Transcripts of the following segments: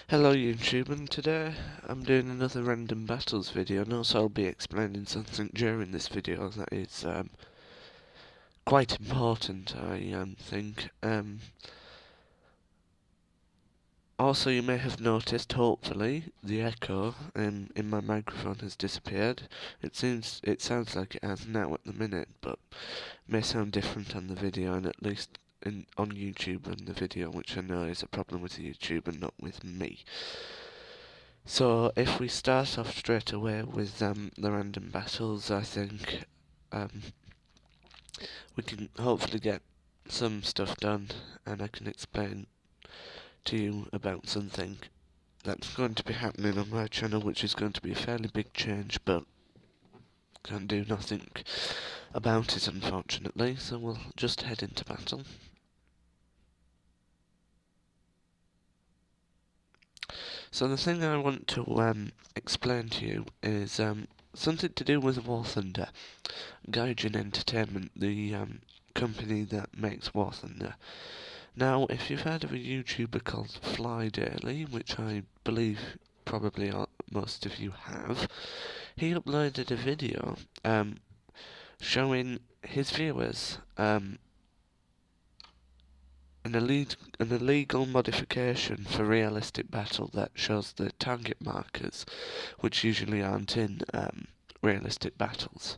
Hello YouTube, and today I'm doing another random battles video, and also I'll be explaining something during this video that is quite important, I think. Also, you may have noticed, hopefully, the echo in my microphone has disappeared. It sounds like it has now at the minute, but may sound different on the video, and at least on YouTube and the video, which I know is a problem with YouTube and not with me. So if we start off straight away with the random battles, I think um, we can hopefully get some stuff done, and I can explain to you about something that's going to be happening on my channel, which is going to be a fairly big change, but can do nothing about it, unfortunately. So we'll just head into battle. So the thing I want to explain to you is something to do with War Thunder. Gaijin Entertainment, the company that makes War Thunder. Now, if you've heard of a YouTuber called Fly Daily, which I believe probably most of you have, he uploaded a video showing his viewers an illegal modification for realistic battle that shows the target markers, which usually aren't in realistic battles.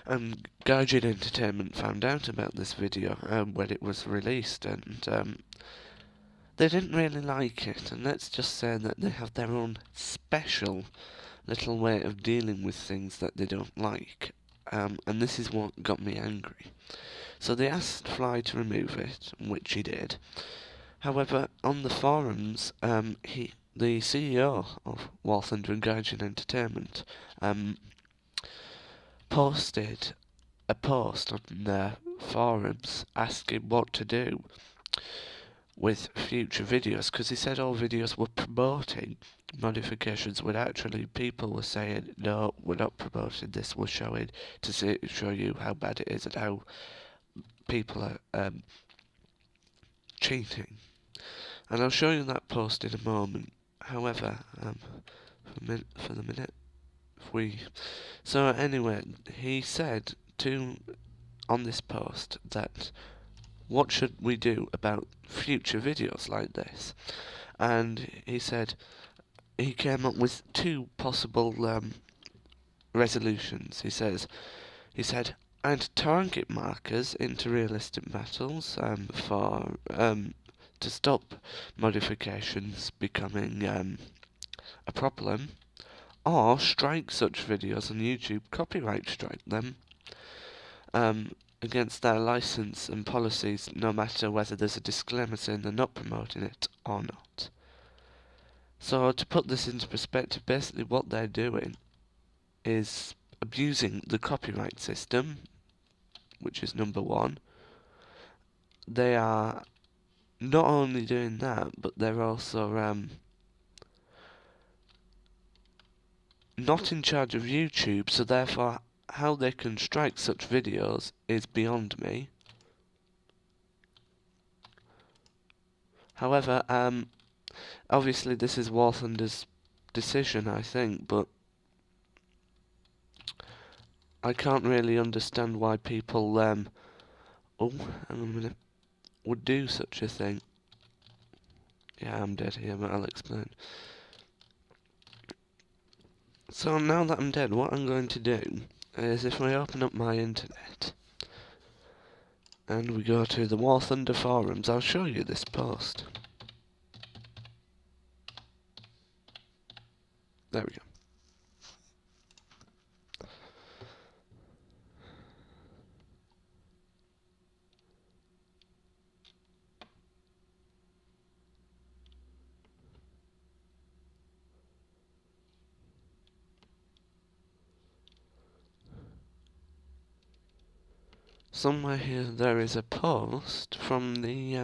And Gaijin Entertainment found out about this video when it was released, and they didn't really like it, and let's just say that they have their own special little way of dealing with things that they don't like, and this is what got me angry. So they asked Fly to remove it, which he did. However, on the forums, the CEO of War Thunder and Gaijin Entertainment, posted a post on their forums asking what to do with future videos, because he said all videos were promoting modifications when actually people were saying, no, we're not promoting this, we're showing to show you how bad it is and how people are cheating. And I'll show you that post in a moment. However, for the minute, so anyway, he said on this post that what should we do about future videos like this? And he said he came up with two possible resolutions. He said add target markers into realistic battles to stop modifications becoming a problem, or strike such videos on YouTube, copyright strike them against their license and policies, no matter whether there's a disclaimer saying they're not promoting it or not. So to put this into perspective, basically what they're doing is abusing the copyright system, which is number one. They are not only doing that, but they're also not in charge of YouTube, so therefore how they can strike such videos is beyond me. However, obviously this is War Thunder's decision, I think, but I can't really understand why people, oh, hang on a minute, would do such a thing. Yeah, I'm dead here, but I'll explain. So now that I'm dead, what I'm going to do is if we open up my internet and we go to the War Thunder forums, I'll show you this post. There we go. Somewhere here there is a post from the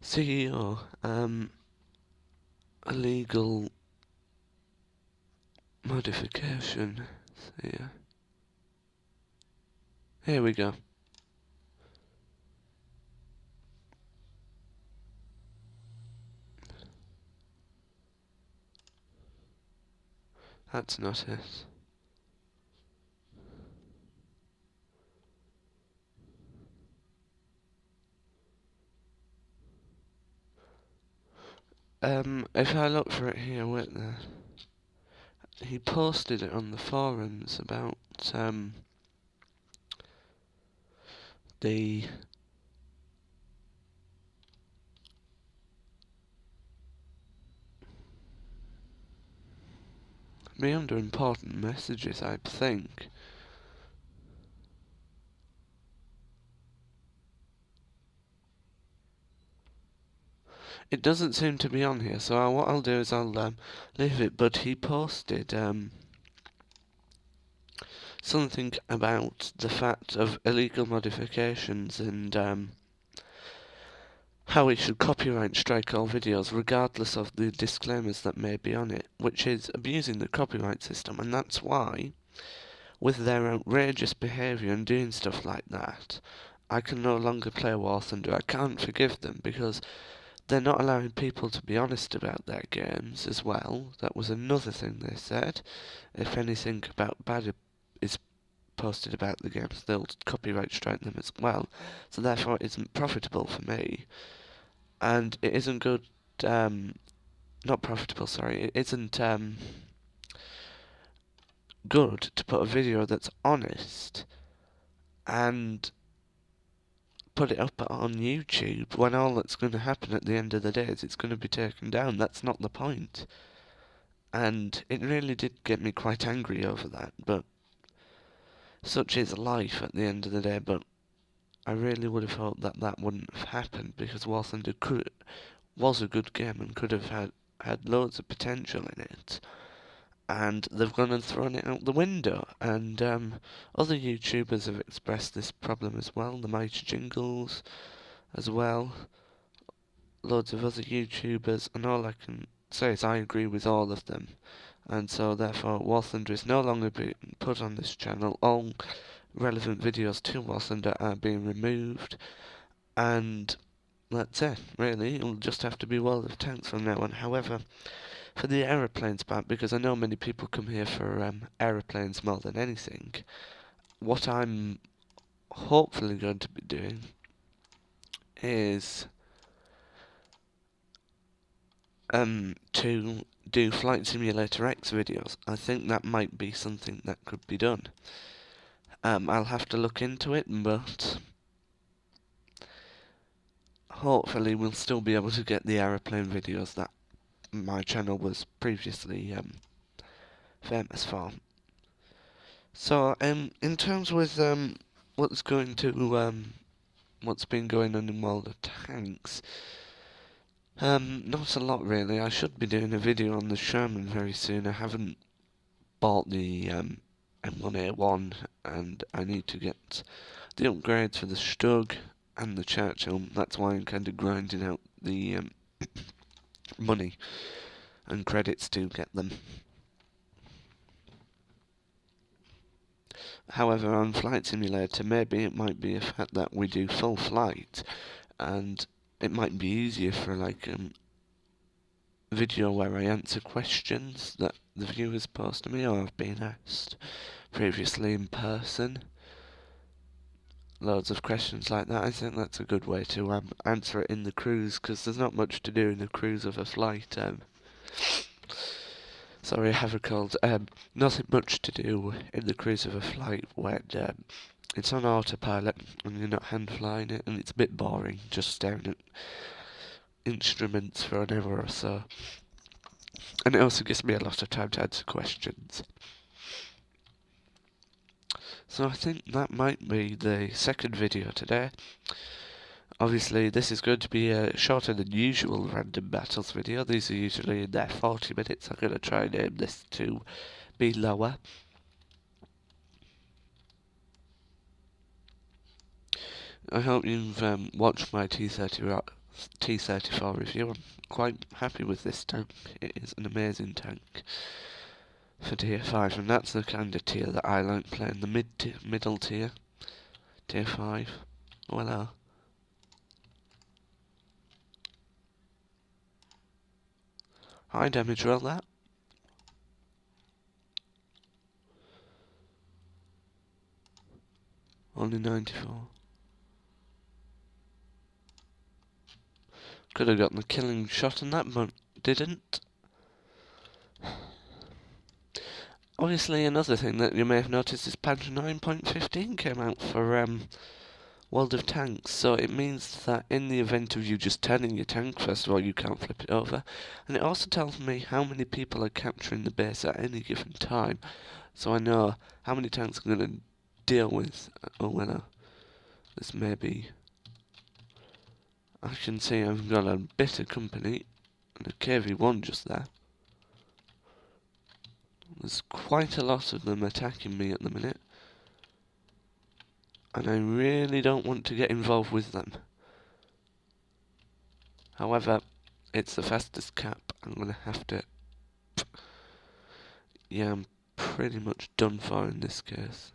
CEO, illegal modification. Here we go. That's not it. If I look for it here, wait there. He posted it on the forums about, the... Me under important messages, I think. It doesn't seem to be on here, so what I'll do is I'll leave it. But he posted something about the fact of illegal modifications and how we should copyright strike all videos regardless of the disclaimers that may be on it, which is abusing the copyright system. And that's why, with their outrageous behaviour and doing stuff like that, I can no longer play War Thunder. I can't forgive them because they're not allowing people to be honest about their games as well. That was another thing they said. If anything about bad is posted about the games, they'll copyright strike them as well. So therefore it isn't profitable for me. And it isn't good, not profitable, sorry, it isn't good to put a video that's honest and put it up on YouTube when all that's going to happen at the end of the day is it's going to be taken down. That's not the point. And it really did get me quite angry over that, but such is life at the end of the day. But I really would have hoped that that wouldn't have happened, because War Thunder was a good game and could have had loads of potential in it. And they've gone and thrown it out the window. And other YouTubers have expressed this problem as well. The Mighty Jingles as well. Loads of other YouTubers, and all I can say is I agree with all of them. And so therefore War Thunder is no longer being put on this channel. All relevant videos to War Thunder are being removed, and that's it, really. It'll just have to be World of Tanks from now on. However, for the aeroplanes part, because I know many people come here for aeroplanes more than anything, what I'm hopefully going to be doing is to do Flight Simulator X videos. I think that might be something that could be done. I'll have to look into it, but hopefully we'll still be able to get the aeroplane videos that my channel was previously famous for. So, in terms with what's going to what's been going on in World of Tanks, not a lot really. I should be doing a video on the Sherman very soon. I haven't bought the M1A1, and I need to get the upgrades for the Stug and the Churchill. That's why I'm kind of grinding out the money and credits to get them. However, on Flight Simulator, maybe it might be a fact that we do full flight, and it might be easier for like video where I answer questions that the viewers post to me or have been asked previously in person. Loads of questions like that. I think that's a good way to answer it in the cruise, because there's not much to do in the cruise of a flight. Sorry, I have a cold. Nothing much to do in the cruise of a flight when it's on autopilot and you're not hand flying it, and it's a bit boring just staring at instruments for an hour or so. And it also gives me a lot of time to answer questions. So I think that might be the second video today. Obviously, this is going to be a shorter than usual random battles video. These are usually in their 40 minutes. I'm going to try and aim this to be lower. I hope you've watched my T34 review. I'm quite happy with this tank. It is an amazing tank for tier 5, and that's the kind of tier that I like playing, the middle tier, tier 5. Oh, hello. High damage roll that. only 94. Could have gotten a killing shot on that, but didn't. Obviously, another thing that you may have noticed is patch 9.15 came out for World of Tanks, so it means that in the event of you just turning your tank, first of all, you can't flip it over, and it also tells me how many people are capturing the base at any given time, so I know how many tanks I'm going to deal with, or whether this may be. I can see I've got a bit of company, and a KV-1 just there. There's quite a lot of them attacking me at the minute, and I really don't want to get involved with them. However, it's the fastest cap. I'm going to have to... Yeah, I'm pretty much done for in this case.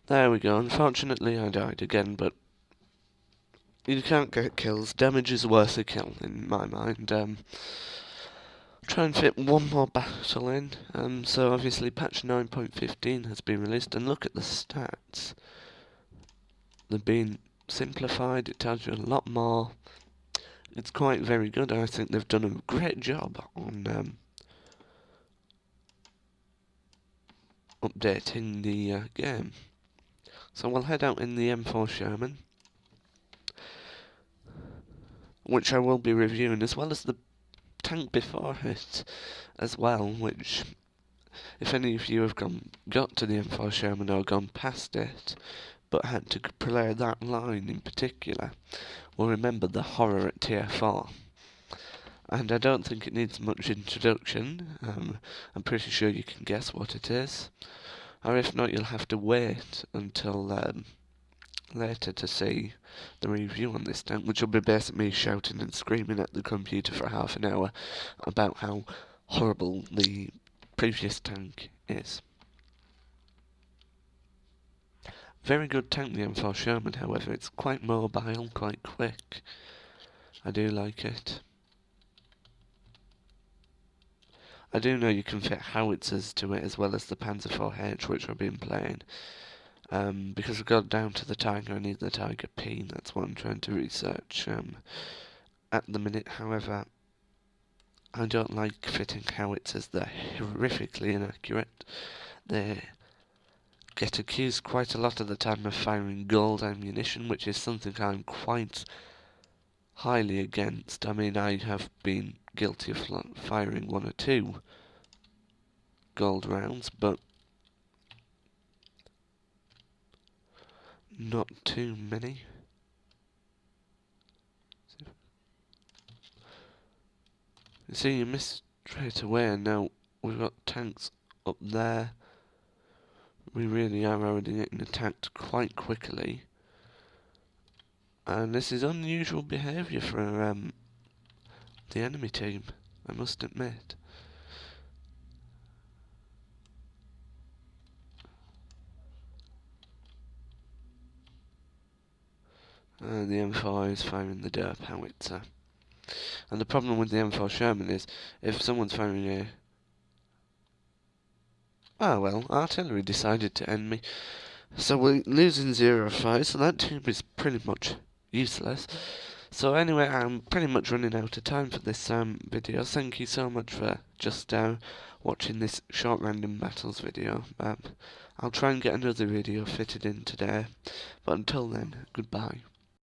There we go. Unfortunately, I died again, but you can't get kills. Damage is worth a kill, in my mind. Try and fit one more battle in. So obviously patch 9.15 has been released, and look at the stats. They've been simplified. It tells you a lot more. It's quite very good. I think they've done a great job on updating the game. So we'll head out in the M4 Sherman, which I will be reviewing, as well as the tank before it as well, which, if any of you have got to the M4 Sherman or gone past it, but had to play that line in particular, will remember the horror at tier 4. And I don't think it needs much introduction. I'm pretty sure you can guess what it is. Or if not, you'll have to wait until later to see the review on this tank, which will be basically me shouting and screaming at the computer for half an hour about how horrible the previous tank is. Very good tank, the M4 Sherman, however. It's quite mobile, quite quick. I do like it. I do know you can fit howitzers to it as well as the Panzer IV-H, which I've been playing. Because I've got down to the Tiger, I need the Tiger P, that's what I'm trying to research at the minute. However, I don't like fitting howitzers, they're horrifically inaccurate. They get accused quite a lot of the time of firing gold ammunition, which is something I'm quite highly against. I mean, I have been guilty of firing 1 or 2 gold rounds, but not too many. You see, you miss straight away, and now we've got tanks up there. We really are already getting attacked quite quickly. And this is unusual behaviour for the enemy team, I must admit. The M4 is firing the derp howitzer. And the problem with the M4 Sherman is, if someone's firing a... Ah well, artillery decided to end me. So we're losing 0-5, so that team is pretty much useless. So anyway, I'm pretty much running out of time for this video. Thank you so much for just watching this short random battles video. I'll try and get another video fitted in today. But until then, goodbye.